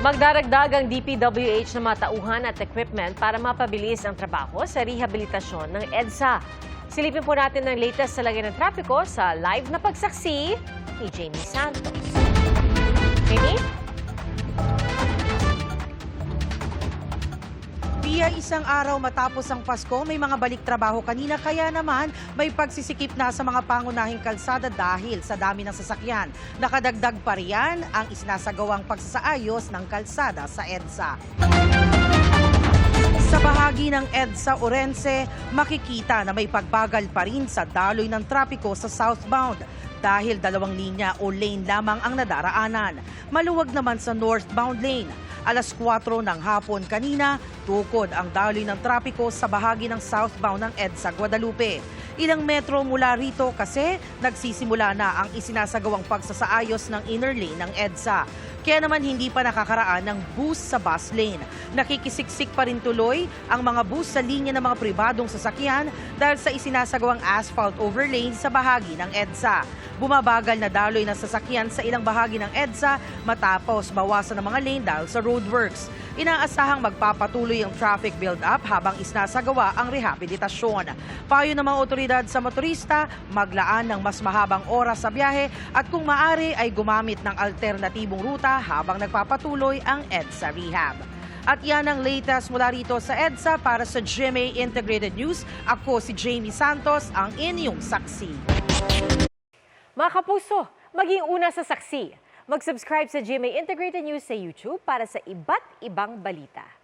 Magdaragdag ang DPWH ng mga tauhan at equipment para mapabilis ang trabaho sa rehabilitasyon ng EDSA. Silipin po natin ang latest sa lagay ng trapiko sa live na pagsaksi ni Jamie Santos. Jamie? Pia, isang araw matapos ang Pasko, may mga balik trabaho kanina kaya naman may pagsisikip na sa mga pangunahing kalsada dahil sa dami ng sasakyan. Nakadagdag pa riyan ang isinasagawang pagsasaayos ng kalsada sa EDSA. Sa bahagi ng EDSA Orense, makikita na may pagbagal pa rin sa daloy ng trapiko sa southbound dahil 2 linya o lane lamang ang nadaraanan. Maluwag naman sa northbound lane. Alas 4 ng hapon kanina, tukod ang daloy ng trapiko sa bahagi ng southbound ng EDSA Guadalupe. Ilang metro mula rito kasi nagsisimula na ang isinasagawang pagsasaayos ng inner lane ng EDSA. Kaya naman hindi pa nakakaraan ng bus sa bus lane. Nakikisiksik pa rin tuloy ang mga bus sa linya ng mga pribadong sasakyan dahil sa isinasagawang asphalt overlane sa bahagi ng EDSA. Bumabagal na daloy ng sasakyan sa ilang bahagi ng EDSA matapos bawasan ng mga lane dahil sa roadworks. Inaasahang magpapatuloy ang traffic build-up habang isinasagawa ang rehabilitasyon. Payo ng mga otoridad sa motorista, maglaan ng mas mahabang oras sa biyahe at kung maaari ay gumamit ng alternatibong ruta habang nagpapatuloy ang EDSA Rehab. At yan ang latest mula rito sa EDSA para sa GMA Integrated News. Ako si Jamie Santos, ang inyong saksi. Mga kapuso, maging una sa saksi. Mag-subscribe sa GMA Integrated News sa YouTube para sa iba't ibang balita.